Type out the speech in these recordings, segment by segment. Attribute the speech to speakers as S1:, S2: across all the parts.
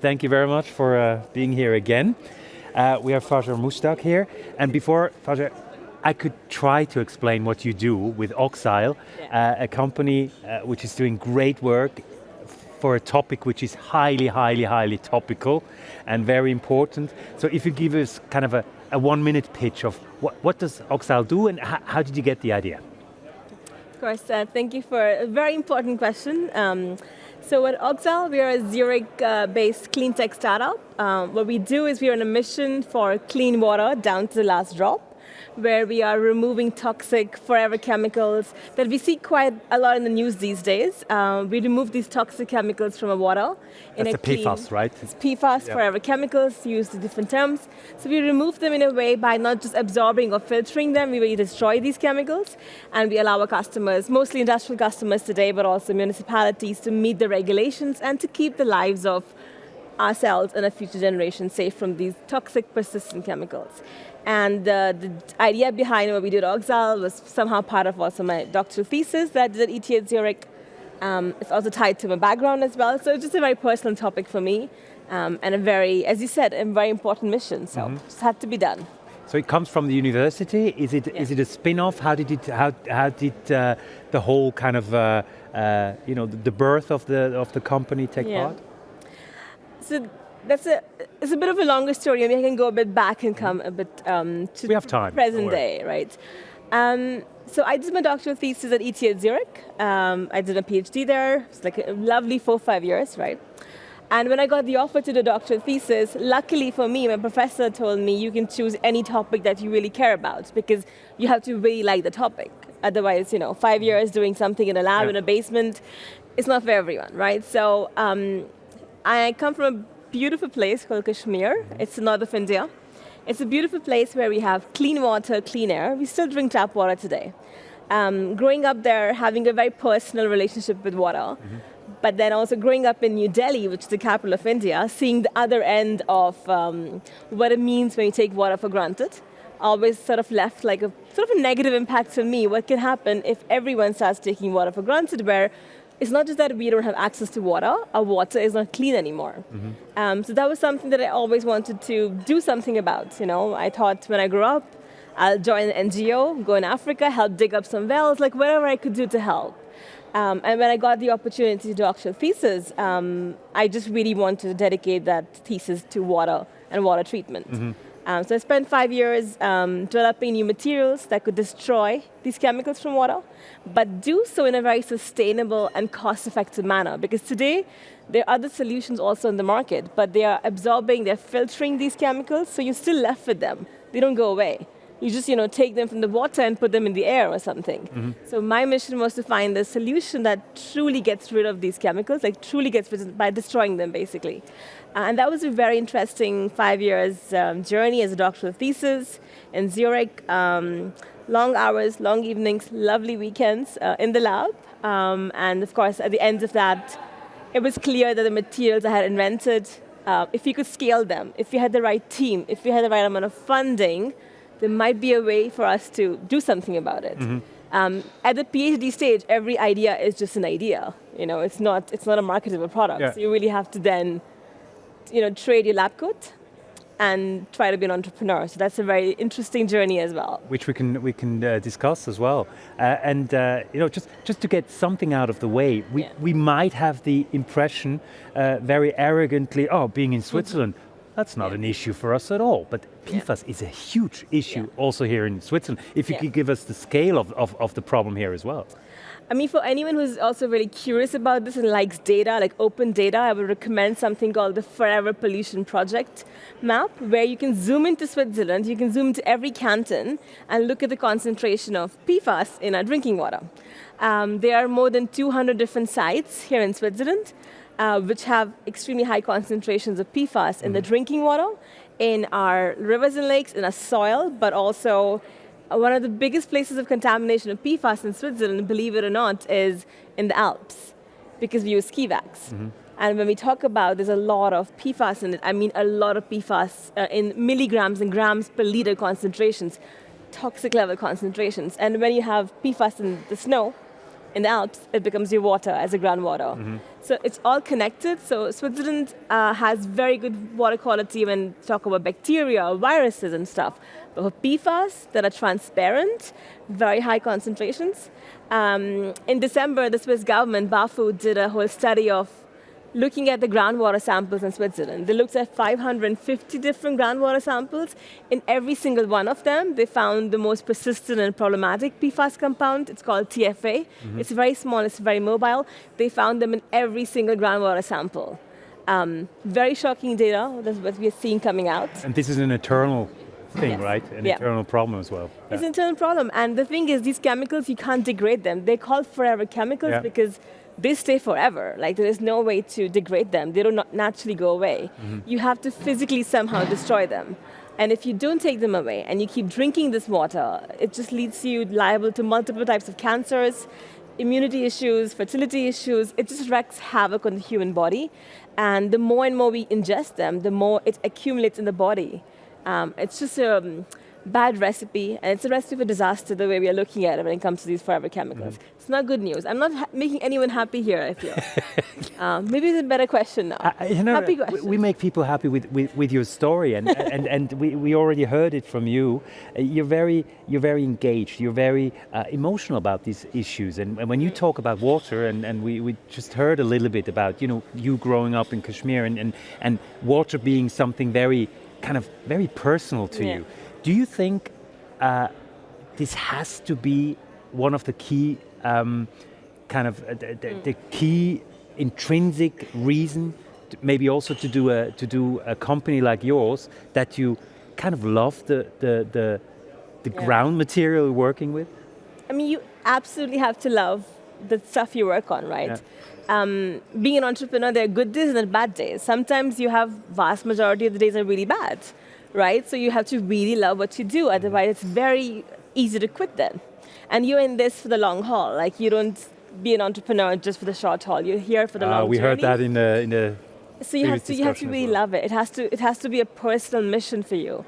S1: Thank you very much for being here again. We have Fajer Mushtaq here, and before, Fajer, I could try to explain what you do with Oxyle, a company which is doing great work for a topic which is highly topical and very important. So if you give us kind of a 1 minute pitch of what does Oxyle do and how did you get the idea?
S2: Of course, thank you for a very important question. So at Oxyle, we are a Zurich-based clean tech startup. What we do is we are on a mission for clean water down to the last drop, where we are removing toxic forever chemicals that we see quite a lot in the news these days. We remove these toxic chemicals from our water.
S1: That's the PFAS, right?
S2: It's PFAS, forever chemicals, used in different terms. So we remove them in a way by not just absorbing or filtering them, we destroy these chemicals, and we allow our customers, mostly industrial customers today, but also municipalities, to meet the regulations and to keep the lives of ourselves and a future generation safe from these toxic, persistent chemicals. And the idea behind what we did at Oxyle was somehow part of also my doctoral thesis that I did at ETH at Zurich. It's also tied to my background as well, so it's just a very personal topic for me, and a very, as you said, a very important mission, so it just had to be done.
S1: So it comes from the university. Is it a spin-off? How did the whole kind of the birth of the company take part?
S2: So it's a bit of a longer story. I mean, I can go a bit back and come a bit to
S1: we have time.
S2: Present day, right? So I did my doctoral thesis at ETH at Zurich. I did a PhD there. It's like a lovely 4-5 years, right? And when I got the offer to do a doctoral thesis, luckily for me, my professor told me you can choose any topic that you really care about because you have to really like the topic. Otherwise, 5 years doing something in a lab in a basement, it's not for everyone, right? So I come from a beautiful place called Kashmir. It's the north of India. It's a beautiful place where we have clean water, clean air. We still drink tap water today. Growing up there, having a very personal relationship with water, but then also growing up in New Delhi, which is the capital of India, seeing the other end of what it means when you take water for granted, always sort of left like a sort of a negative impact on me. What can happen if everyone starts taking water for granted, where it's not just that we don't have access to water, our water is not clean anymore. So that was something that I always wanted to do something about. I thought when I grew up, I'll join an NGO, go in Africa, help dig up some wells, like whatever I could do to help. And when I got the opportunity to do actual thesis, I just really wanted to dedicate that thesis to water and water treatment. So I spent 5 years developing new materials that could destroy these chemicals from water, but do so in a very sustainable and cost-effective manner. Because today, there are other solutions also in the market, but they are absorbing, they're filtering these chemicals, so you're still left with them. They don't go away. You just take them from the water and put them in the air or something. So my mission was to find a solution that truly gets rid of these chemicals, like truly gets rid by destroying them, basically. And that was a very interesting 5 years journey as a doctoral thesis in Zurich. Long hours, long evenings, lovely weekends in the lab. And of course, at the end of that, it was clear that the materials I had invented, if you could scale them, if you had the right team, if you had the right amount of funding, there might be a way for us to do something about it. At the PhD stage, every idea is just an idea. It's not a marketable product. So you really have to then, trade your lab coat and try to be an entrepreneur. So that's a very interesting journey as well.
S1: Which we can discuss as well. And just to get something out of the way, we might have the impression very arrogantly, being in Switzerland, that's not an issue for us at all. But PFAS is a huge issue also here in Switzerland. If you could give us the scale of the problem here as well.
S2: I mean, for anyone who's also really curious about this and likes data, like open data, I would recommend something called the Forever Pollution Project map, where you can zoom into Switzerland, you can zoom into every canton and look at the concentration of PFAS in our drinking water. There are more than 200 different sites here in Switzerland, which have extremely high concentrations of PFAS in the drinking water, in our rivers and lakes, in our soil, but also one of the biggest places of contamination of PFAS in Switzerland, believe it or not, is in the Alps, because we use ski bags. And when we talk about there's a lot of PFAS in it, I mean a lot of PFAS in milligrams and grams per liter concentrations, toxic level concentrations. And when you have PFAS in the snow, in the Alps, it becomes your water as a groundwater. So it's all connected. So Switzerland has very good water quality when you talk about bacteria or viruses and stuff. But for PFAS that are transparent, very high concentrations. In December, the Swiss government, BAFU, did a whole study of looking at the groundwater samples in Switzerland. They looked at 550 different groundwater samples. In every single one of them, they found the most persistent and problematic PFAS compound. It's called TFA. It's very small, it's very mobile. They found them in every single groundwater sample. Very shocking data, that's what we're seeing coming out.
S1: And this is an eternal thing,
S2: Yes.
S1: right? An
S2: Yeah.
S1: eternal problem as well.
S2: It's an internal problem. And the thing is, these chemicals, you can't degrade them. They're called forever chemicals
S1: Yeah.
S2: because they stay forever. Like, there is no way to degrade them. They don't naturally go away. You have to physically somehow destroy them. And if you don't take them away and you keep drinking this water, it just leads you liable to multiple types of cancers, immunity issues, fertility issues. It just wreaks havoc on the human body. And the more and more we ingest them, the more it accumulates in the body. It's just a bad recipe, and it's a recipe for disaster the way we are looking at it when it comes to these forever chemicals. It's not good news. I'm not making anyone happy here, I feel. Maybe it's a better question now. Happy question.
S1: We make people happy with your story, and we already heard it from you. You're very engaged. You're very emotional about these issues, and when you talk about water, and we just heard a little bit about you growing up in Kashmir and water being something very personal to you. Do you think this has to be one of the key the key intrinsic reason, maybe also to do a company like yours, that you kind of love the ground material you're working with?
S2: I mean, you absolutely have to love the stuff you work on, right? Being an entrepreneur, there are good days and bad days. Sometimes you have vast majority of the days are really bad, right? So you have to really love what you do. Otherwise, it's very easy to quit then. And you're in this for the long haul. Like, you don't be an entrepreneur just for the short haul. You're here for the long journey.
S1: We heard that in the
S2: So you have to really love it. It has to be a personal mission for you.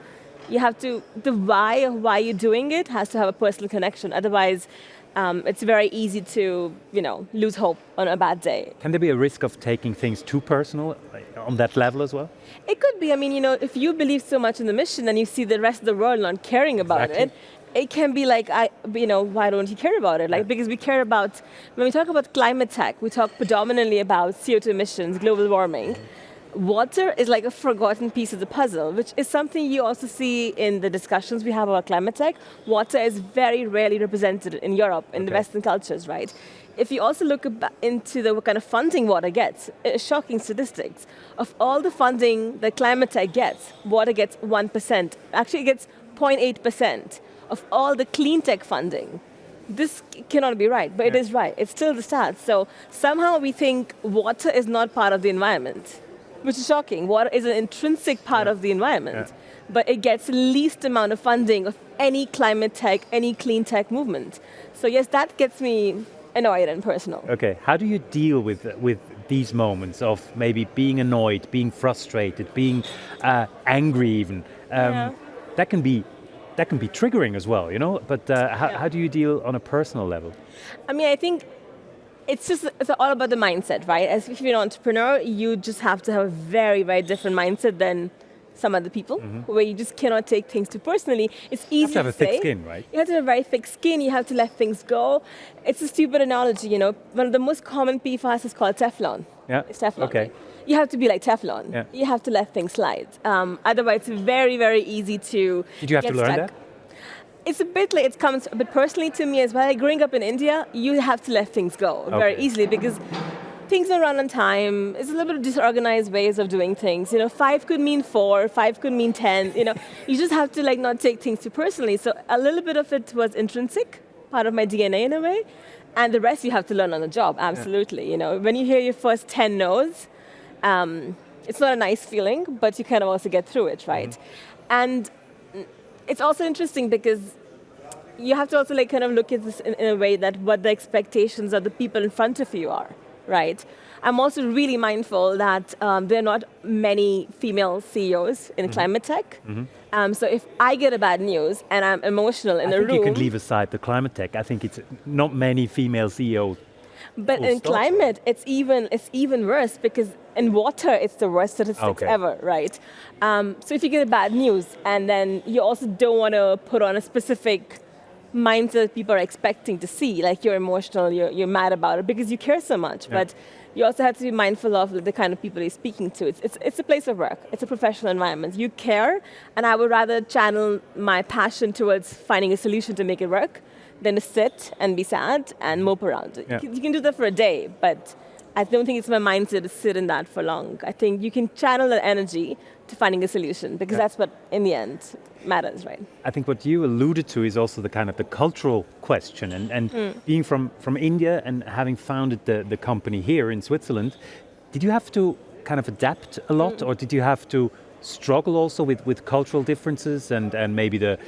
S2: You have to, the why of why you're doing it has to have a personal connection. Otherwise, it's very easy to, lose hope on a bad day.
S1: Can there be a risk of taking things too personal on that level as well?
S2: It could be. I mean, if you believe so much in the mission and you see the rest of the world not caring about it, it can be like, why don't you care about it? Like, because we care about, when we talk about climate tech, we talk predominantly about CO2 emissions, global warming. Water is like a forgotten piece of the puzzle, which is something you also see in the discussions we have about climate tech. Water is very rarely represented in Europe, in the Western cultures, right? If you also look into what kind of funding water gets, shocking statistics. Of all the funding that climate tech gets, water gets 1%. Actually, it gets 0.8% of all the clean tech funding. This cannot be right, but it is right. It's still the stats. So somehow we think water is not part of the environment, which is shocking. Water is an intrinsic part of the environment, but it gets the least amount of funding of any climate tech, any clean tech movement. So yes, that gets me annoyed and personal.
S1: Okay, how do you deal with these moments of maybe being annoyed, being frustrated, being angry even? That can be triggering as well, But how do you deal on a personal level? I
S2: mean, I think it's all about the mindset, right? As if you're an entrepreneur, you just have to have a very, very different mindset than some other people, where you just cannot take things too personally. It's easy to say. You have to have a thick skin, right? You have to have a very thick skin. You have to let things go. It's a stupid analogy, One of the most common PFAS is called Teflon. Yeah. It's Teflon. Okay. Right? You have to be like Teflon. Yeah. You have to let things slide. Otherwise, it's very, very easy to
S1: Did you have to learn that?
S2: It's a bit like, it comes a bit personally to me as well. Like, growing up in India, you have to let things go very easily because things don't run on time. It's a little bit of disorganized ways of doing things. 5 could mean 4, 5 could mean 10. You just have to not take things too personally. So a little bit of it was intrinsic, part of my DNA in a way, and the rest you have to learn on the job. Absolutely. When you hear your first 10 no's, it's not a nice feeling, but you kind of also get through it, right? And it's also interesting because you have to also kind of look at this in a way that what the expectations of the people in front of you are, right? I'm also really mindful that there are not many female CEOs in climate tech. So if I get a bad news and I'm emotional in a room...
S1: I think you can leave aside the climate tech. I think it's not many female CEOs.
S2: But
S1: Full
S2: in
S1: stop.
S2: climate, it's even worse because in water, it's the worst statistics
S1: Okay.
S2: ever, right? So if you get bad news, and then you also don't want to put on a specific mindset that people are expecting to see, like you're emotional, you're mad about it because you care so much.
S1: Yeah.
S2: But you also have to be mindful of the kind of people you're speaking to. It's a place of work. It's a professional environment. You care, and I would rather channel my passion towards finding a solution to make it work than to sit and be sad and mope around.
S1: Yeah.
S2: You can do that for a day, but I don't think it's my mindset to sit in that for long. I think you can channel that energy to finding a solution because that's what, in the end, matters, right?
S1: I think what you alluded to is also the kind of the cultural question, and being from India and having founded the company here in Switzerland, did you have to kind of adapt a lot, or did you have to struggle also with cultural differences and maybe the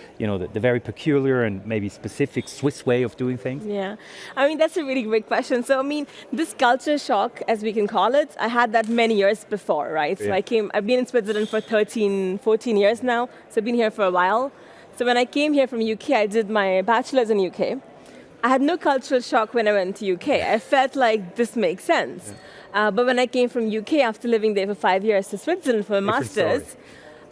S1: very peculiar and maybe specific Swiss way of doing things?
S2: Yeah, I mean, that's a really great question. So, I mean, this culture shock, as we can call it, I had that many years before, right? So
S1: Yeah.
S2: I've been in Switzerland for 13, 14 years now, so I've been here for a while. So when I came here from UK, I did my bachelor's in UK. I had no cultural shock when I went to UK. I felt like this makes sense. But when I came from UK after living there for 5 years to Switzerland for a
S1: Different
S2: master's,
S1: story.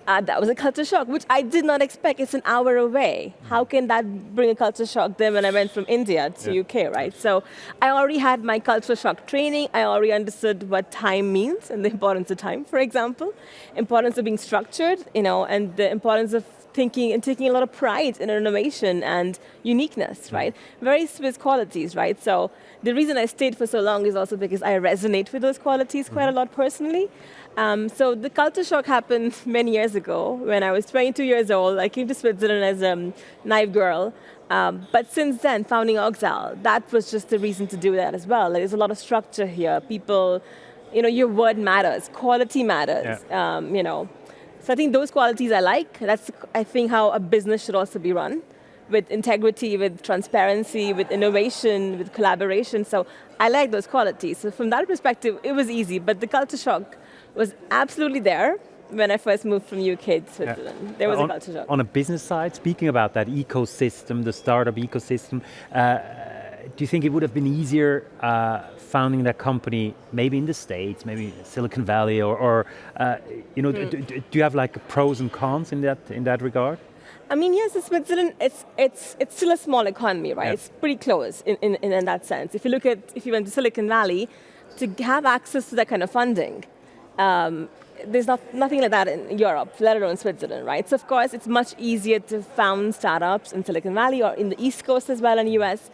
S2: that was a culture shock, which I did not expect. It's an hour away. How can that bring a culture shock then when I went from India to
S1: Yeah.
S2: UK, right? So I already had my culture shock training. I already understood what time means and the importance of time, for example, importance of being structured, and the importance of thinking and taking a lot of pride in innovation and uniqueness, right? Very Swiss qualities, right? So the reason I stayed for so long is also because I resonate with those qualities quite a lot personally. So the culture shock happened many years ago when I was 22 years old. I came to Switzerland as a naive girl. But since then, founding Oxyle, that was just the reason to do that as well. There's a lot of structure here. People, your word matters. Quality matters.
S1: Yeah.
S2: So I think those qualities I like. That's, I think, how a business should also be run, with integrity, with transparency, with innovation, with collaboration. So I like those qualities. So from that perspective, it was easy. But the culture shock was absolutely there when I first moved from UK to Switzerland.
S1: Yeah.
S2: There was a culture shock.
S1: On a business side, speaking about that ecosystem, the startup ecosystem, do you think it would have been easier founding that company maybe in the States, maybe Silicon Valley, or do you have like pros and cons in that regard?
S2: I mean, yes, in Switzerland, it's still a small economy, right?
S1: Yeah.
S2: It's pretty close in that sense. If you went to Silicon Valley, to have access to that kind of funding, there's nothing like that in Europe, let alone Switzerland, right? So of course, it's much easier to found startups in Silicon Valley or in the East Coast as well in the US.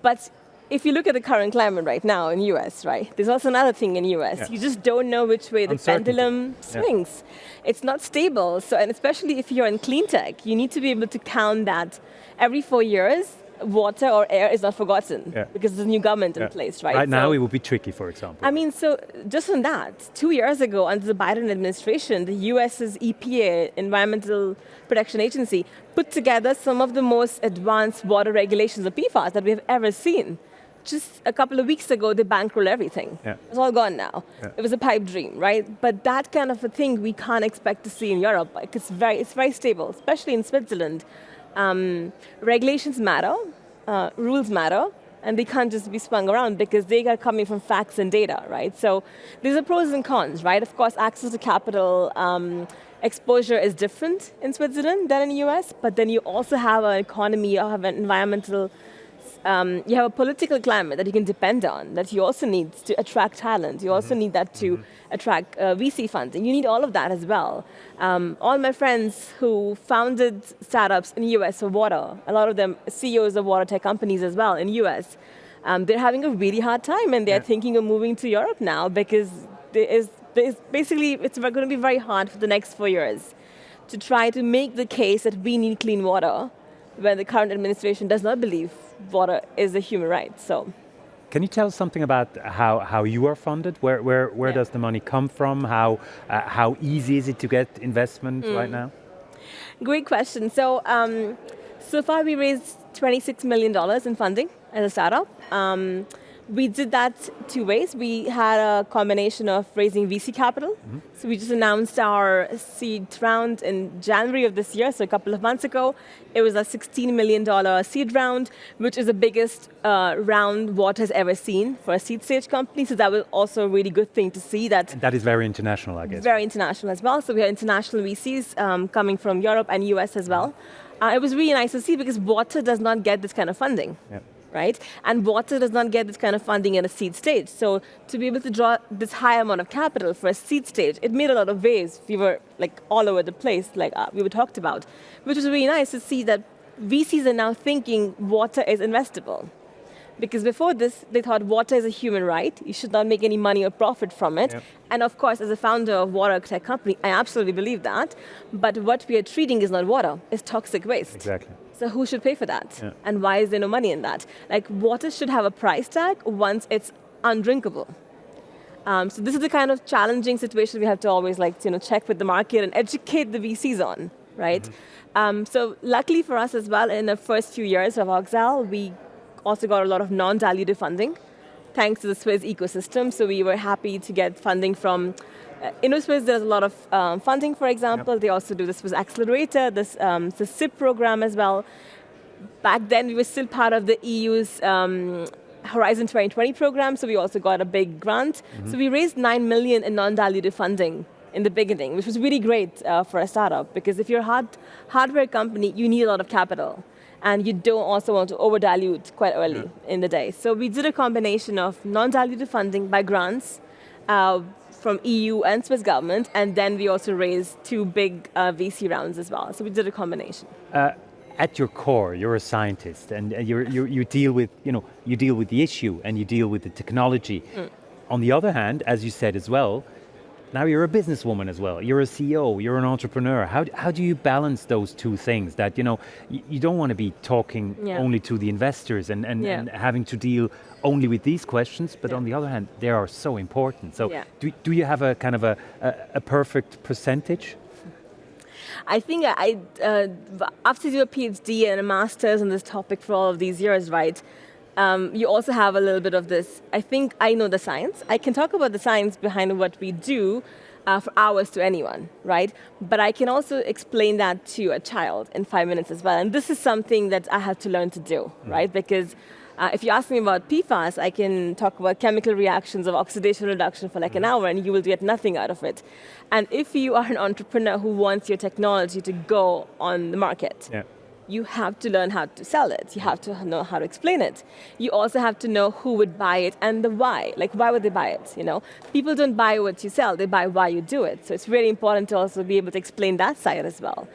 S2: But if you look at the current climate right now in US, right, there's also another thing in US.
S1: Yeah.
S2: You just don't know which way the
S1: Uncertainty.
S2: pendulum swings. It's not stable. So, and especially if you're in clean tech, you need to be able to count that every 4 years, water or air is not forgotten because there's a new government in place, right?
S1: Right now, it would be tricky, for example.
S2: I mean, so just on that, 2 years ago, under the Biden administration, the US's EPA, Environmental Protection Agency, put together some of the most advanced water regulations of PFAS that we've ever seen. Just a couple of weeks ago, they bankrolled everything.
S1: Yeah.
S2: It's all gone now.
S1: Yeah.
S2: It was a pipe dream, right? But that kind of a thing we can't expect to see in Europe. Like it's very stable, especially in Switzerland. Regulations matter, rules matter, and they can't just be swung around because they are coming from facts and data, right? So there's a pros and cons, right? Of course, access to capital, exposure is different in Switzerland than in the US, but then you also have an economy, you have an environmental, you have a political climate that you can depend on, that you also need to attract talent. You also need that to attract VC funding. You need all of that as well. All my friends who founded startups in the US for water, a lot of them CEOs of water tech companies as well in the US, they're having a really hard time and they're thinking of moving to Europe now because basically it's going to be very hard for the next 4 years to try to make the case that we need clean water when the current administration does not believe water is a human right. So,
S1: can you tell us something about how you are funded? Where does the money come from? How easy is it to get investment right now?
S2: Great question. So, so far we raised $26 million in funding as a startup. We did that two ways. We had a combination of raising VC capital. So we just announced our seed round in January of this year, so a couple of months ago. It was a $16 million seed round, which is the biggest round Water has ever seen for a seed stage company. So that was also a really good thing to see.
S1: And that is very international, I guess.
S2: Very international as well. So we have international VCs coming from Europe and US as well. It was really nice to see because Water does not get this kind of funding.
S1: Yep.
S2: Right? And Water does not get this kind of funding at a seed stage. So to be able to draw this high amount of capital for a seed stage, it made a lot of waves. We were like all over the place, like we were talked about, which was really nice to see that VCs are now thinking water is investable. Because before this, they thought water is a human right. You should not make any money or profit from it.
S1: Yep.
S2: And of course, as a founder of water tech company, I absolutely believe that. But what we are treating is not water, it's toxic waste.
S1: Exactly.
S2: So who should pay for that?
S1: Yeah.
S2: And why is there no money in that? Like water should have a price tag once it's undrinkable. So this is the kind of challenging situation we have to always check with the market and educate the VCs on, right? So luckily for us as well, in the first few years of Oxyle, we also got a lot of non-dilutive funding, thanks to the Swiss ecosystem. So we were happy to get funding from InnoSwiss. There's a lot of funding, for example. Yep. They also do the Swiss Accelerator, this the SIP program as well. Back then, we were still part of the EU's Horizon 2020 program, so we also got a big grant. So we raised 9 million in non-dilutive funding in the beginning, which was really great for a startup, because if you're a hardware company, you need a lot of capital. And you don't also want to over-dilute quite early in the day. So we did a combination of non-dilutive funding by grants, from EU and Swiss government, and then we also raised 2 big VC rounds as well. So we did a combination.
S1: At your core, you're a scientist, and you deal with the issue and you deal with the technology. On the other hand, as you said as well, now you're a businesswoman as well. You're a CEO. You're an entrepreneur. How do you balance those two things? That you don't want to be talking only to the investors and having to deal only with these questions, but on the other hand, they are so important. So do you have a kind of a perfect percentage?
S2: I think after you do a PhD and a master's on this topic for all of these years, right? You also have a little bit of this. I think I know the science. I can talk about the science behind what we do for hours to anyone, right? But I can also explain that to a child in 5 minutes as well. And this is something that I had to learn to do, right? Because if you ask me about PFAS, I can talk about chemical reactions of oxidation reduction for like an hour and you will get nothing out of it. And if you are an entrepreneur who wants your technology to go on the market, you have to learn how to sell it. You have to know how to explain it. You also have to know who would buy it and the why. Like, why would they buy it? People don't buy what you sell; they buy why you do it. So it's really important to also be able to explain that side as well.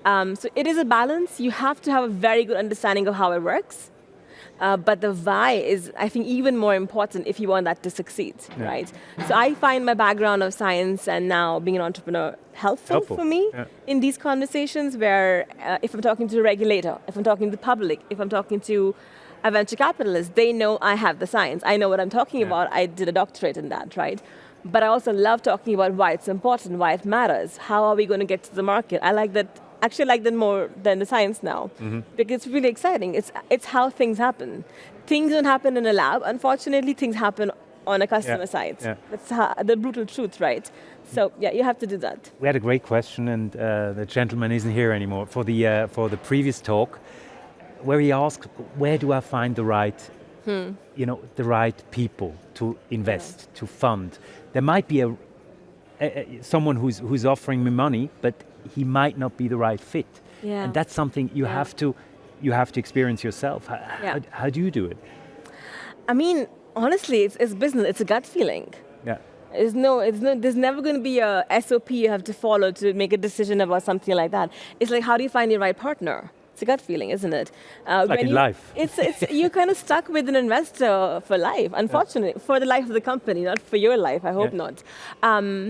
S2: So it is a balance. You have to have a very good understanding of how it works. But the why is, I think, even more important if you want that to succeed, right? So I find my background of science and now being an entrepreneur helpful for me in these conversations where if I'm talking to a regulator, if I'm talking to the public, if I'm talking to a venture capitalist, they know I have the science. I know what I'm talking about. I did a doctorate in that, right? But I also love talking about why it's important, why it matters. How are we going to get to the market? I like that. Actually, I like that more than the science now, because it's really exciting. It's how things happen. Things don't happen in a lab. Unfortunately, things happen on a customer side. That's the brutal truth, right? So you have to do that.
S1: We had a great question, and the gentleman isn't here anymore for the previous talk, where he asked, "Where do I find the right, the right people to invest, to fund?" There might be someone who's offering me money, but he might not be the right fit. And that's something you have to experience yourself. How do you do it?
S2: I mean, honestly, it's business. It's a gut feeling. There's never going to be a SOP you have to follow to make a decision about something like that. It's like, how do you find your right partner? It's a gut feeling, isn't it?
S1: Like in life.
S2: It's you're kind of stuck with an investor for life, unfortunately, for the life of the company, not for your life, I hope not.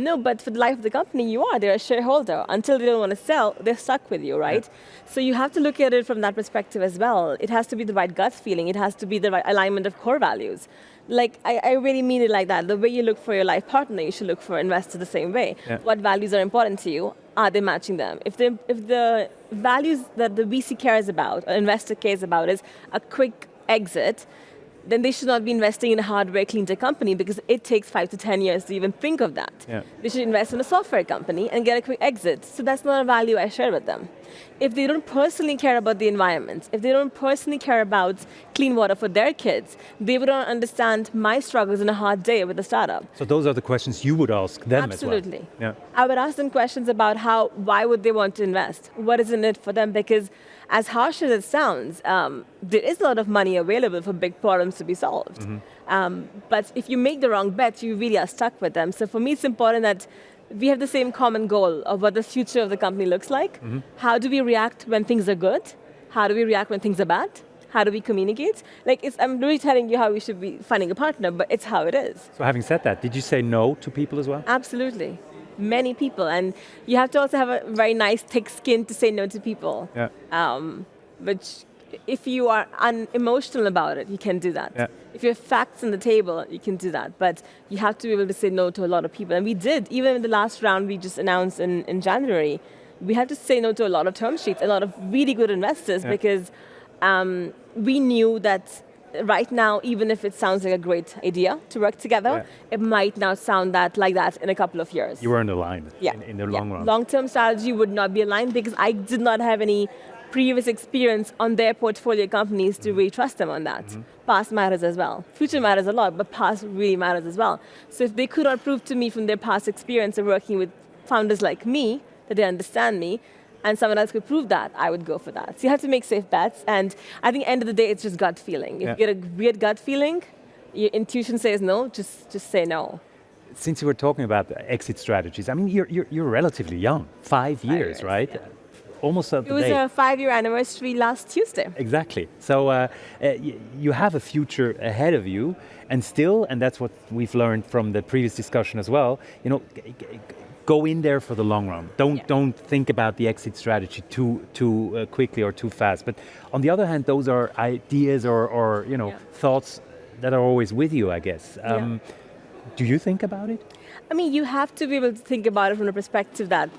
S2: No, but for the life of the company, they're a shareholder. Until they don't want to sell, they're stuck with you, right? So you have to look at it from that perspective as well. It has to be the right gut feeling. It has to be the right alignment of core values. Like, I really mean it like that. The way you look for your life partner, you should look for investor the same way. What values are important to you? Are they matching them? If the values that the VC cares about, or investor cares about, is a quick exit, then they should not be investing in a hardware clean tech company because it takes 5 to 10 years to even think of that.
S1: Yeah.
S2: They should invest in a software company and get a quick exit. So that's not a value I share with them. If they don't personally care about the environment, if they don't personally care about clean water for their kids, they would not understand my struggles in a hard day with a startup.
S1: So those are the questions you would ask them
S2: Absolutely.
S1: as well. Yeah.
S2: I would ask them questions about why would they want to invest? What is in it for them? Because as harsh as it sounds, there is a lot of money available for big problems to be solved. But if you make the wrong bet, you really are stuck with them. So for me, it's important that we have the same common goal of what the future of the company looks like. How do we react when things are good? How do we react when things are bad? How do we communicate? I'm really telling you how we should be finding a partner, but it's how it is.
S1: So having said that, did you say no to people as well?
S2: Absolutely. Many people. And you have to also have a very nice, thick skin to say no to people.
S1: Yeah.
S2: Which, if you are unemotional about it, you can do that.
S1: Yeah.
S2: If you have facts on the table, you can do that. But you have to be able to say no to a lot of people. And we did. Even in the last round we just announced in January, we had to say no to a lot of term sheets, a lot of really good investors, because we knew that right now, even if it sounds like a great idea to work together, it might not sound like that in a couple of years.
S1: You weren't aligned in the long run.
S2: Long-term strategy would not be aligned because I did not have any previous experience on their portfolio companies to really trust them on that. Past matters as well. Future matters a lot, but past really matters as well. So if they could not prove to me from their past experience of working with founders like me that they understand me, and someone else could prove that, I would go for that. So you have to make safe bets, and I think at the end of the day, it's just gut feeling. If you get a weird gut feeling, your intuition says no, just say no.
S1: Since you were talking about exit strategies, I mean, you're relatively young, 5 years, right?
S2: Yeah.
S1: Almost up to date.
S2: It was a 5-year anniversary last Tuesday.
S1: Exactly. So you have a future ahead of you, and still, and that's what we've learned from the previous discussion as well, go in there for the long run. Don't think about the exit strategy too quickly or too fast. But on the other hand, those are ideas or thoughts that are always with you, I guess. Do you think about it?
S2: I mean, you have to be able to think about it from the perspective that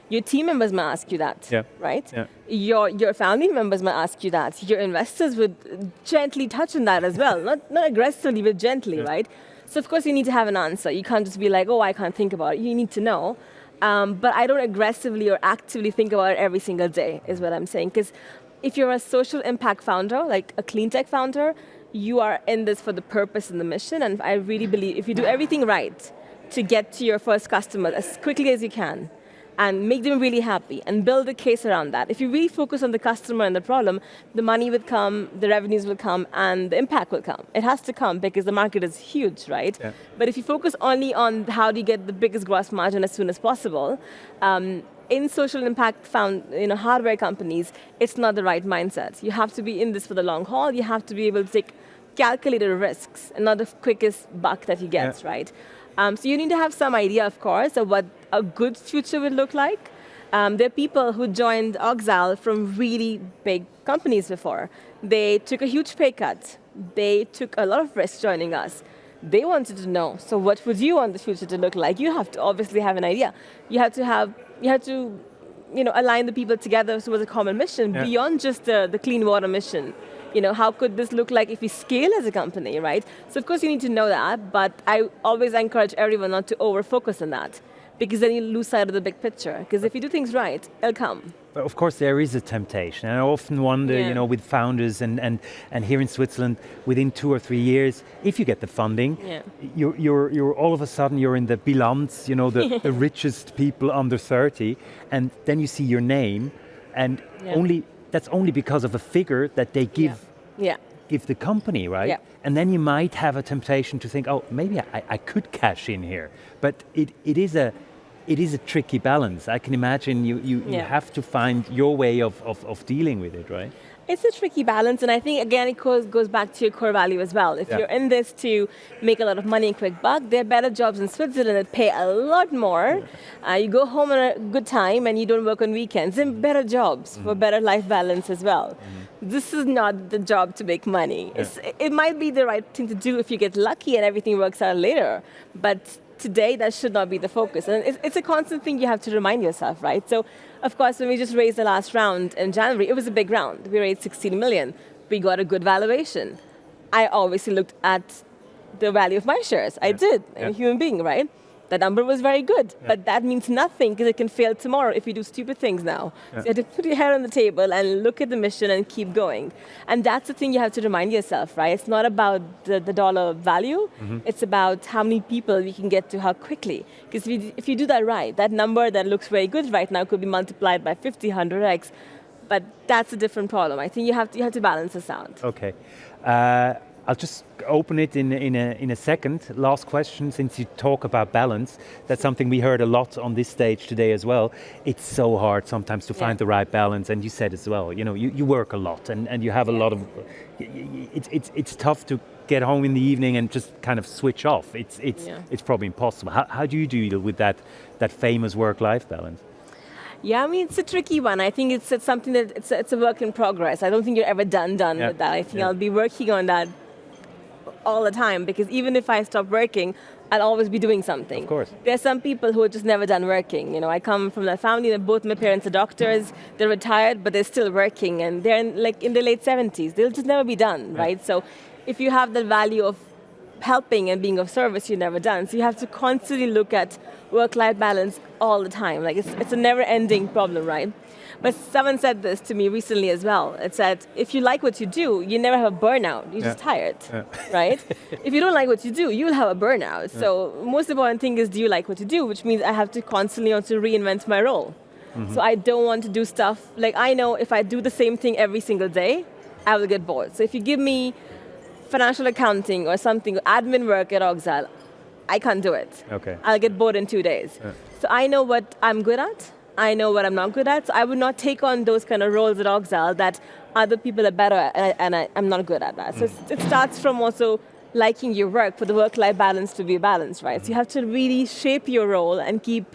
S2: your team members might ask you that, right? Yeah. Your family members might ask you that. Your investors would gently touch on that as well, not aggressively, but gently, right? So of course you need to have an answer. You can't just be like, oh, I can't think about it. You need to know. But I don't aggressively or actively think about it every single day, is what I'm saying. Because if you're a social impact founder, like a clean tech founder, you are in this for the purpose and the mission. And I really believe if you do everything right to get to your first customer as quickly as you can, and make them really happy and build a case around that. If you really focus on the customer and the problem, the money will come, the revenues will come, and the impact will come. It has to come because the market is huge, right? Yeah. But if you focus only on how do you get the biggest gross margin as soon as possible, in social impact hardware companies, it's not the right mindset. You have to be in this for the long haul. You have to be able to take calculated risks and not the quickest buck that you get, right? So you need to have some idea, of course, of what a good future would look like. There are people who joined Oxyle from really big companies before. They took a huge pay cut. They took a lot of risk joining us. They wanted to know, so what would you want the future to look like? You have to obviously have an idea. You have to align the people together towards a common mission beyond just the clean water mission. How could this look like if we scale as a company, right? So of course you need to know that, but I always encourage everyone not to over-focus on that, because then you lose sight of the big picture. Because if you do things right, it'll come.
S1: But of course there is a temptation. And I often wonder, with founders and here in Switzerland, within 2 or 3 years, if you get the funding, you're all of a sudden you're in the Bilanz, the richest people under 30, and then you see your name, and that's only because of a figure that they give the company, right? Yeah. And then you might have a temptation to think, oh, maybe I could cash in here. But it is a tricky balance. I can imagine you have to find your way of dealing with it, right?
S2: It's a tricky balance, and I think, again, it goes back to your core value as well. If you're in this to make a lot of money and quick buck, there are better jobs in Switzerland that pay a lot more. You go home on a good time and you don't work on weekends, and better jobs for better life balance as well. This is not the job to make money. It might be the right thing to do if you get lucky and everything works out later, but today that should not be the focus. And it's a constant thing you have to remind yourself, right? So, of course, when we just raised the last round in January, it was a big round. We raised 16 million. We got a good valuation. I obviously looked at the value of my shares. I did. I'm a human being, right? That number was very good, but that means nothing because it can fail tomorrow if you do stupid things now. So you have to put your head on the table and look at the mission and keep going. And that's the thing you have to remind yourself, right? It's not about the dollar value. It's about how many people we can get to how quickly. Because if you do that right, that number that looks very good right now could be multiplied by 50, 100x. But that's a different problem. I think you have to balance this out.
S1: Okay. I'll just open it in a second. Last question, since you talk about balance, that's something we heard a lot on this stage today as well. It's so hard sometimes to find the right balance, and you said as well, you work a lot and you have a lot of, it's tough to get home in the evening and just kind of switch off. It's probably impossible. How do you deal with that famous work-life balance?
S2: Yeah, I mean, it's a tricky one. I think it's something that it's a work in progress. I don't think you're ever done with that. I think I'll be working on that all the time, because even if I stop working, I'll always be doing something.
S1: Of course.
S2: There are some people who are just never done working. I come from a family that both my parents are doctors. They're retired, but they're still working, and they're in their late 70s. They'll just never be done, right? So if you have the value of helping and being of service, you're never done. So you have to constantly look at work-life balance all the time. Like it's a never-ending problem, right? But someone said this to me recently as well. It said, if you like what you do, you never have a burnout. You're just tired, right? If you don't like what you do, you'll have a burnout. So most important thing is, do you like what you do? Which means I have to constantly also reinvent my role. So I don't want to do stuff, like I know if I do the same thing every single day, I will get bored. So if you give me financial accounting or something, admin work at Oxyle, I can't do it.
S1: Okay.
S2: I'll get bored in 2 days. So I know what I'm good at. I know what I'm not good at. So I would not take on those kind of roles at Oxyle that other people are better at, and I'm not good at that. So it starts from also liking your work for the work-life balance to be balanced, right? So you have to really shape your role and keep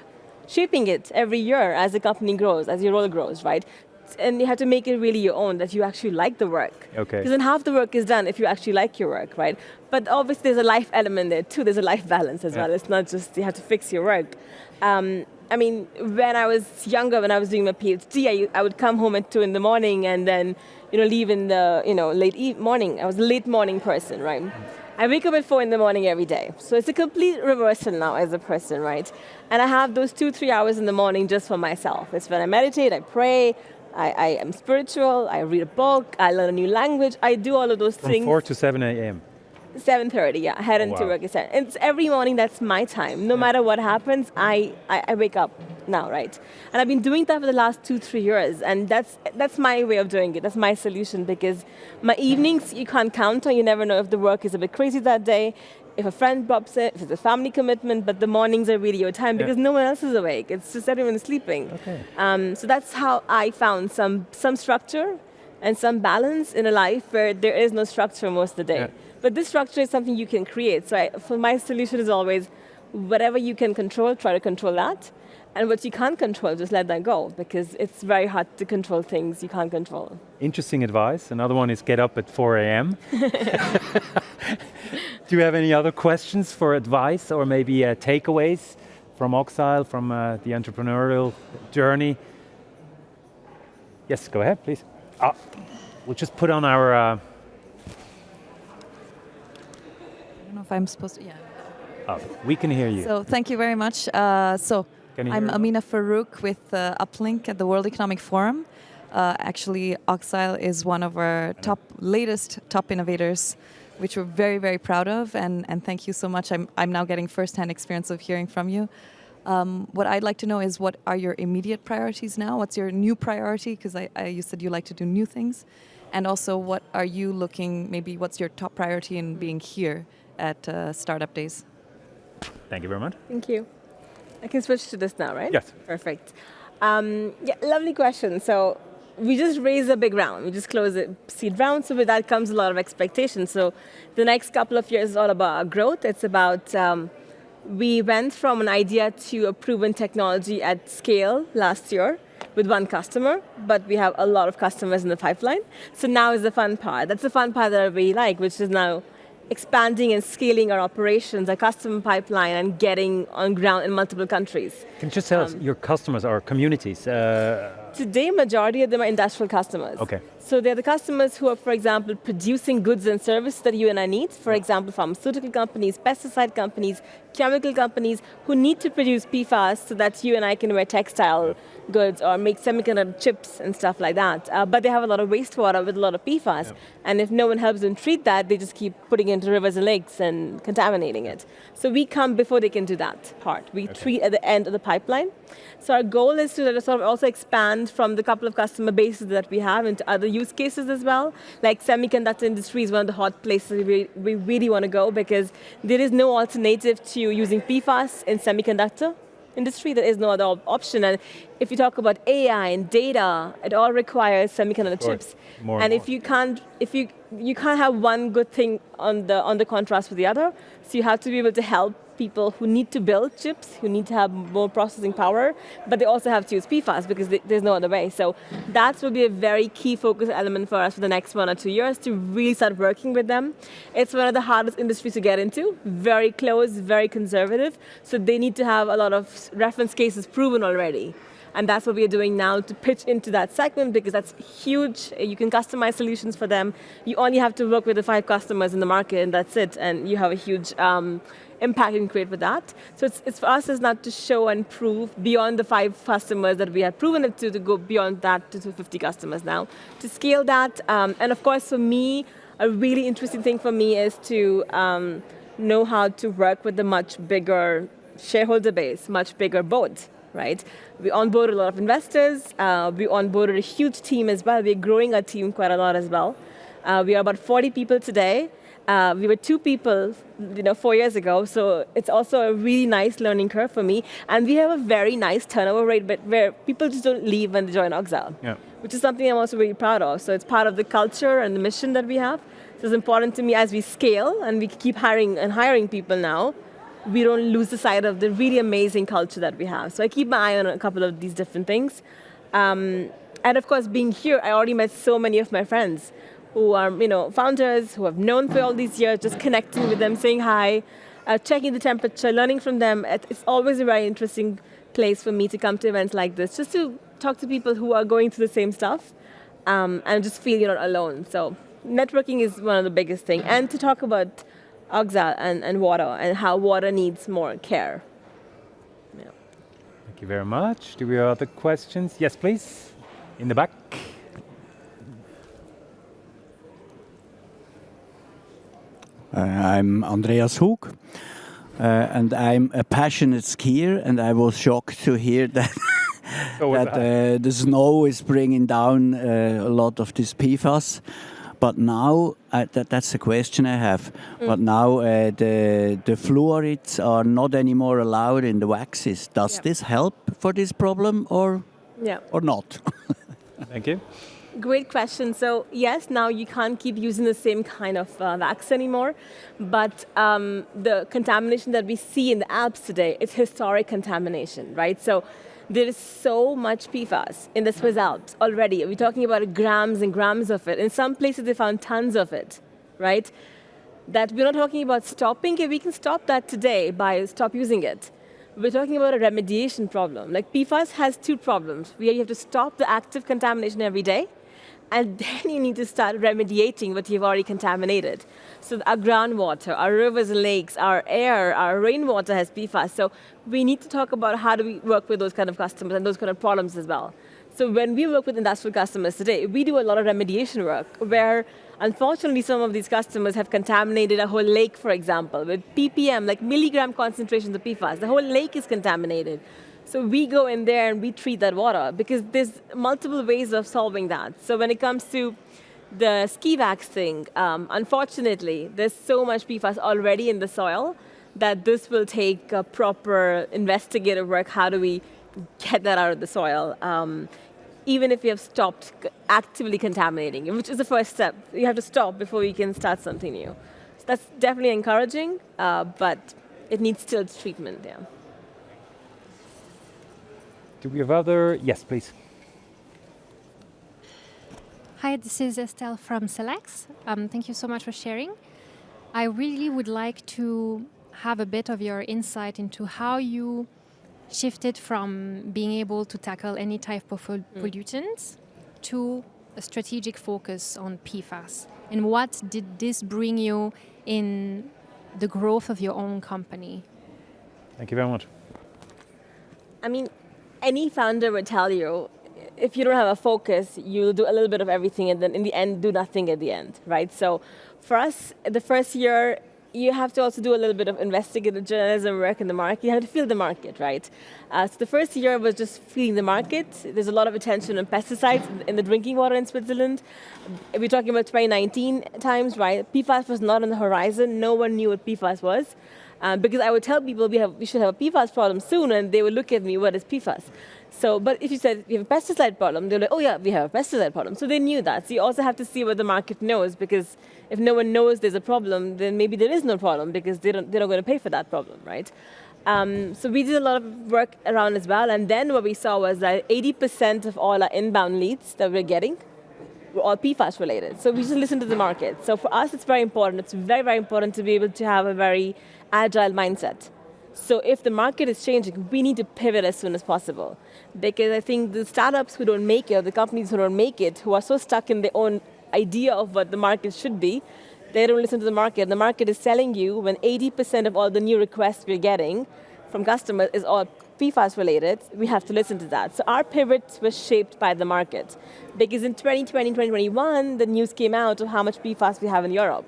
S2: shaping it every year as the company grows, as your role grows, right? And you have to make it really your own, that you actually like the work.
S1: Okay.
S2: Because then half the work is done if you actually like your work, right? But obviously there's a life element there too. There's a life balance as well. It's not just you have to fix your work. I mean, when I was younger, when I was doing my PhD, I would come home at 2 in the morning and then, leave in the, late morning. I was a late morning person, right? I wake up at 4 in the morning every day. So it's a complete reversal now as a person, right? And I have those 2-3 hours in the morning just for myself. It's when I meditate, I pray, I am spiritual, I read a book, I learn a new language, I do all of those things.
S1: From 4 to 7 a.m.
S2: 7:30, yeah, I head into work at 7. It's every morning, that's my time. No matter what happens, I wake up now, right? And I've been doing that for the last 2-3 years, and that's my way of doing it. That's my solution, because my evenings, you can't count on. You never know if the work is a bit crazy that day, if a friend drops it, if it's a family commitment, but the mornings are really your time because no one else is awake. It's just everyone is sleeping. Okay. So that's how I found some structure and some balance in a life where there is no structure most of the day. Yeah. But this structure is something you can create. So for my solution is always, whatever you can control, try to control that. And what you can't control, just let that go, because it's very hard to control things you can't control.
S1: Interesting advice. Another one is get up at 4 a.m. Do you have any other questions for advice or maybe takeaways from Oxyle, from the entrepreneurial journey? Yes, go ahead, please. We'll just put on our... I
S3: don't know if I'm supposed to... Yeah.
S1: We can hear you.
S3: So thank you very much. I'm Amina Farouk with Uplink at the World Economic Forum. Actually, Oxyle is one of our latest top innovators, which we're very, very proud of. And thank you so much. I'm now getting firsthand experience of hearing from you. What I'd like to know is, what are your immediate priorities now? What's your new priority? Because you said you like to do new things. And also, what are you maybe what's your top priority in being here at Startup Days?
S1: Thank you very much.
S2: Thank you. I can switch to this now, right?
S1: Yes.
S2: Perfect. Lovely question. So we just raised a big round. We just closed a seed round. So with that comes a lot of expectations. So the next couple of years is all about our growth. It's about, we went from an idea to a proven technology at scale last year with one customer, but we have a lot of customers in the pipeline. So now is the fun part. That's the fun part that I really like, which is now expanding and scaling our operations, our customer pipeline, and getting on ground in multiple countries.
S1: Can you just tell us, your customers are communities?
S2: Today, majority of them are industrial customers.
S1: Okay.
S2: So they're the customers who are, for example, producing goods and services that you and I need. For example, pharmaceutical companies, pesticide companies, chemical companies who need to produce PFAS so that you and I can wear textile goods or make semiconductor chips and stuff like that. But they have a lot of wastewater with a lot of PFAS. Yep. And if no one helps them treat that, they just keep putting it into rivers and lakes and contaminating it. So we come before they can do that part. We treat at the end of the pipeline. So our goal is to sort of also expand from the couple of customer bases that we have into other use cases as well. Like semiconductor industry is one of the hot places we really want to go because there is no alternative to using PFAS in semiconductor industry. There is no other option. And if you talk about AI and data, it all requires semiconductor chips.
S1: More
S2: and
S1: more.
S2: if you can't have one good thing on the contrast with the other, so you have to be able to help people who need to build chips, who need to have more processing power, but they also have to use PFAS because there's no other way. So that will be a very key focus element for us for the next 1 or 2 years to really start working with them. It's one of the hardest industries to get into, very close, very conservative, so they need to have a lot of reference cases proven already. And that's what we are doing now to pitch into that segment because that's huge. You can customize solutions for them. You only have to work with the 5 customers in the market and that's it. And you have a huge impact you can create with that. So it's for us is not to show and prove beyond the 5 customers that we have proven it to go beyond that to 50 customers now. To scale that, and of course for me, a really interesting thing for me is to know how to work with a much bigger shareholder base, much bigger board, right? We onboarded a lot of investors. We onboarded a huge team as well. We're growing our team quite a lot as well. We are about 40 people today. We were 2 people, 4 years ago, so it's also a really nice learning curve for me. And we have a very nice turnover rate, but where people just don't leave when they join Oxyle, which is something I'm also really proud of. So it's part of the culture and the mission that we have. So it's important to me as we scale and we keep hiring people now, we don't lose the sight of the really amazing culture that we have. So I keep my eye on a couple of these different things. And of course, being here, I already met so many of my friends who are, founders, who have known for all these years, just connecting with them, saying hi, checking the temperature, learning from them. It's always a very interesting place for me to come to events like this, just to talk to people who are going through the same stuff and just feel you're not alone. So networking is one of the biggest things. And to talk about Oxyle and water and how water needs more care. Yeah.
S1: Thank you very much. Do we have other questions? Yes, please. In the back.
S4: I'm Andreas Hug, and I'm a passionate skier, and I was shocked to hear that the snow is bringing down a lot of this PFAS. But now, that's the question I have. But now the fluorides are not anymore allowed in the waxes. Does this help for this problem or not?
S1: Thank you.
S2: Great question. So yes, now you can't keep using the same kind of wax anymore, but the contamination that we see in the Alps today, it's historic contamination, right? So there is so much PFAS in the Swiss Alps already. We're talking about grams and grams of it. In some places they found tons of it, right? That we're not talking about stopping it. We can stop that today by stop using it. We're talking about a remediation problem. Like PFAS has 2 problems. You have to stop the active contamination every day, and then you need to start remediating what you've already contaminated. So our groundwater, our rivers and lakes, our air, our rainwater has PFAS. So we need to talk about how do we work with those kind of customers and those kind of problems as well. So when we work with industrial customers today, we do a lot of remediation work where unfortunately some of these customers have contaminated a whole lake, for example, with ppm, like milligram concentrations of PFAS. The whole lake is contaminated. So we go in there and we treat that water because there's multiple ways of solving that. So when it comes to the ski wax thing, unfortunately, there's so much PFAS already in the soil that this will take a proper investigative work. How do we get that out of the soil? Even if we have stopped actively contaminating it, which is the first step. You have to stop before you can start something new. So that's definitely encouraging, but it needs still treatment, yeah.
S1: Do we have other? Yes, please.
S5: Hi, this is Estelle from Selex. Thank you so much for sharing. I really would like to have a bit of your insight into how you shifted from being able to tackle any type of pollutants to a strategic focus on PFAS. And what did this bring you in the growth of your own company?
S1: Thank you very much.
S2: I mean, any founder would tell you, if you don't have a focus, you'll do a little bit of everything and then in the end, do nothing at the end, right? So for us, the first year, you have to also do a little bit of investigative journalism work in the market. You have to feel the market, right? So the first year was just feeling the market. There's a lot of attention on pesticides in the drinking water in Switzerland. We're talking about 2019 times, right? PFAS was not on the horizon. No one knew what PFAS was. Because I would tell people we should have a PFAS problem soon, and they would look at me, what is PFAS? So, but if you said we have a pesticide problem, they're like, oh yeah, we have a pesticide problem. So they knew that. So you also have to see what the market knows, because if no one knows there's a problem, then maybe there is no problem because they're not going to pay for that problem, right? So we did a lot of work around as well, and then what we saw was that 80% of all our inbound leads that we're getting were all PFAS related. So we just listened to the market. So for us, it's very important. It's very, very important to be able to have a very agile mindset. So if the market is changing, we need to pivot as soon as possible. Because I think the startups who don't make it, or the companies who don't make it, who are so stuck in their own idea of what the market should be, they don't listen to the market. The market is telling you when 80% of all the new requests we're getting from customers is all PFAS related, we have to listen to that. So our pivot was shaped by the market. Because in 2020, 2021, the news came out of how much PFAS we have in Europe.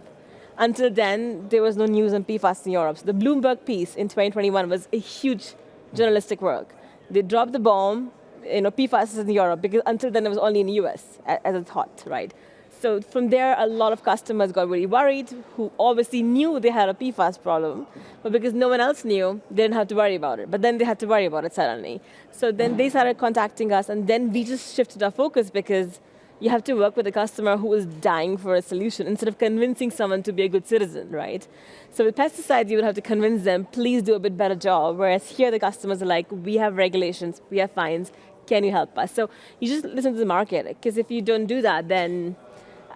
S2: Until then, there was no news on PFAS in Europe. So the Bloomberg piece in 2021 was a huge journalistic work. They dropped the bomb, PFAS is in Europe, because until then it was only in the US as a thought, right? So from there, a lot of customers got really worried, who obviously knew they had a PFAS problem, but because no one else knew, they didn't have to worry about it. But then they had to worry about it suddenly. So then they started contacting us, and then we just shifted our focus, because you have to work with a customer who is dying for a solution instead of convincing someone to be a good citizen, right? So with pesticides, you would have to convince them, please do a bit better job. Whereas here, the customers are like, we have regulations, we have fines, can you help us? So you just listen to the market, because if you don't do that, then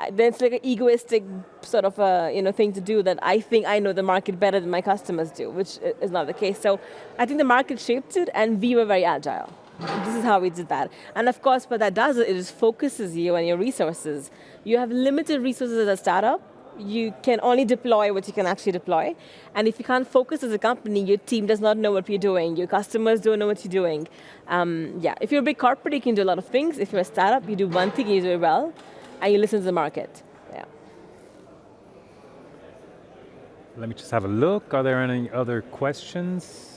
S2: it's like an egoistic sort of thing to do, that I think I know the market better than my customers do, which is not the case. So I think the market shaped it, and we were very agile. This is how we did that. And of course, what that does, it just focuses you and your resources. You have limited resources as a startup. You can only deploy what you can actually deploy. And if you can't focus as a company, your team does not know what you're doing. Your customers don't know what you're doing. If you're a big corporate, you can do a lot of things. If you're a startup, you do one thing, you do it well, and you listen to the market. Yeah.
S1: Let me just have a look. Are there any other questions?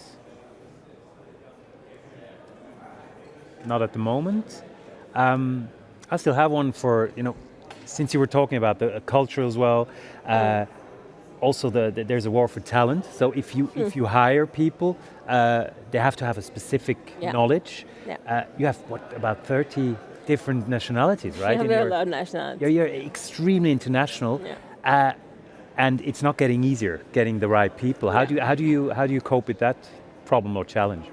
S1: Not at the moment. I still have one for, since you were talking about the culture as well, also there's a war for talent. So if you hire people, they have to have a specific knowledge. Yeah. You have, about 30 different nationalities, right?
S2: We have a lot of nationalities.
S1: You're extremely international. Yeah. And it's not getting easier, getting the right people. How do you cope with that problem or challenge?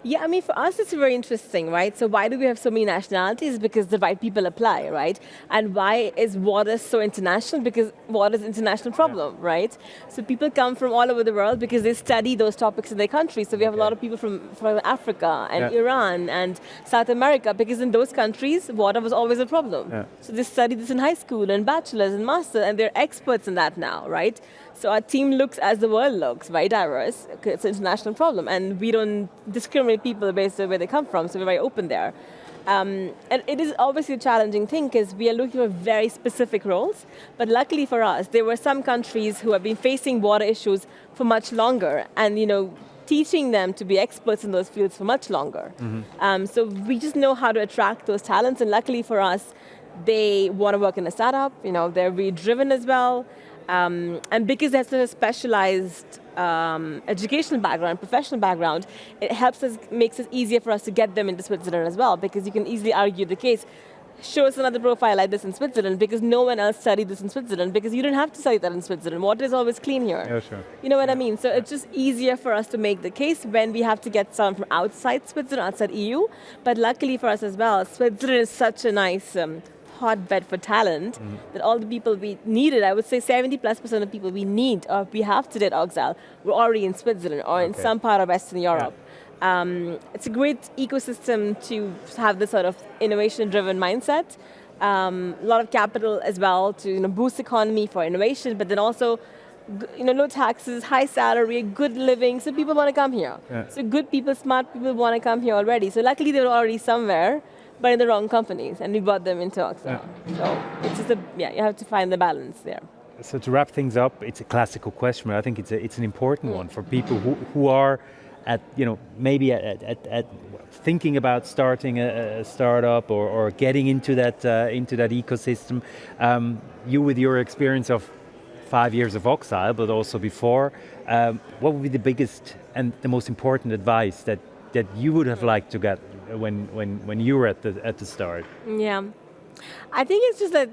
S2: Yeah, I mean, for us, it's very interesting, right? So why do we have so many nationalities? Because the right people apply, right? And why is water so international? Because water is an international problem, right? So people come from all over the world because they study those topics in their country. So we have a lot of people from Africa and Iran and South America, because in those countries, water was always a problem. Yeah. So they study this in high school and bachelor's and master's, and they're experts in that now, right? So our team looks as the world looks, very diverse. It's an international problem, and we don't discriminate people based on where they come from, so we're very open there. And it is obviously a challenging thing, because we are looking for very specific roles, but luckily for us, there were some countries who have been facing water issues for much longer, and teaching them to be experts in those fields for much longer. Mm-hmm. So we just know how to attract those talents, and luckily for us, they want to work in a startup, they're really driven as well. And because they have such a specialized educational background, professional background, it makes it easier for us to get them into Switzerland as well, because you can easily argue the case. Show us another profile like this in Switzerland, because no one else studied this in Switzerland, because you don't have to study that in Switzerland. Water is always clean here.
S1: Yeah, sure.
S2: You know what I mean? So it's just easier for us to make the case when we have to get someone from outside Switzerland, outside EU. But luckily for us as well, Switzerland is such a nice hotbed for talent, that all the people we needed, I would say 70+% of people we need, or we have today at Oxyle, were already in Switzerland or in some part of Western Europe. It's a great ecosystem to have this sort of innovation-driven mindset. A lot of capital as well to boost the economy for innovation, but then also low taxes, high salary, good living, so people want to come here.
S1: Yeah.
S2: So good people, smart people want to come here already. So luckily they were already somewhere, but in the wrong companies, and we brought them into Oxyle.
S1: Yeah.
S2: So it's just you have to find the balance there.
S1: So to wrap things up, it's a classical question, but I think it's an important one for people who are at maybe at thinking about starting a startup or getting into that ecosystem. You, with your experience of 5 years of Oxyle, but also before, what would be the biggest and the most important advice that you would have liked to get when you were at the start?
S2: Yeah, I think it's just that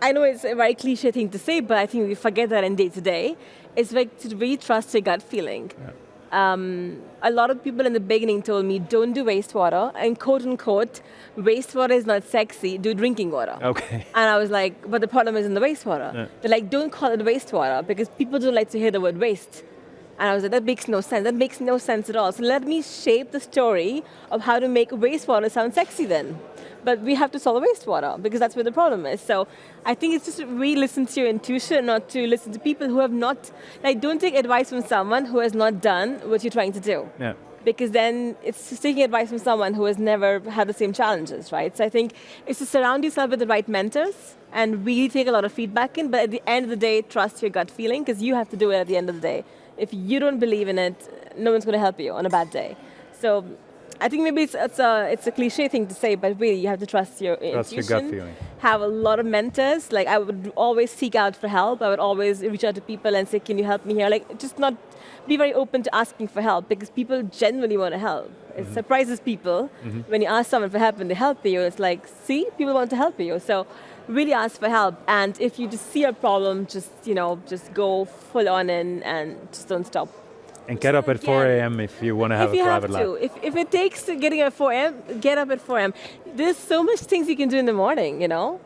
S2: I know it's a very cliche thing to say, but I think we forget that in day to day. It's like to really trust your gut feeling. Yeah. A lot of people in the beginning told me, don't do wastewater, and quote unquote, wastewater is not sexy, do drinking water.
S1: Okay.
S2: And I was like, but the problem is in the wastewater. Yeah. They're like, don't call it wastewater, because people don't like to hear the word waste. And I was like, that makes no sense. That makes no sense at all. So let me shape the story of how to make wastewater sound sexy then. But we have to solve wastewater, because that's where the problem is. So I think it's just to really listen to your intuition, not to listen to people who have not, don't take advice from someone who has not done what you're trying to do. Yeah. Because then it's just taking advice from someone who has never had the same challenges, right? So I think it's to surround yourself with the right mentors and really take a lot of feedback in, but at the end of the day, trust your gut feeling, because you have to do it at the end of the day. If you don't believe in it, no one's going to help you on a bad day. So I think maybe it's a cliche thing to say, but really you have to trust your intuition.
S1: Your gut feeling.
S2: Have a lot of mentors. I would always seek out for help. I would always reach out to people and say, can you help me here? Just not be very open to asking for help, because people genuinely want to help. It surprises people when you ask someone for help and they help you. It's like, see, people want to help you. So really ask for help. And if you just see a problem, just go full on in and just don't stop.
S1: And get up at 4 a.m. if you want to have a private lab.
S2: If it takes getting up at 4 a.m., get up at 4 a.m. There's so much things you can do in the morning,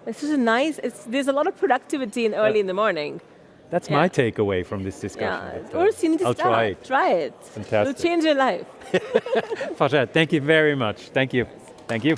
S2: It's just nice. There's a lot of productivity early in the morning.
S1: That's my takeaway from this discussion.
S2: Yeah. Of course, you need to start. Try it.
S1: Fantastic.
S2: It'll change your life.
S1: Fajer, thank you very much. Thank you. Thank you.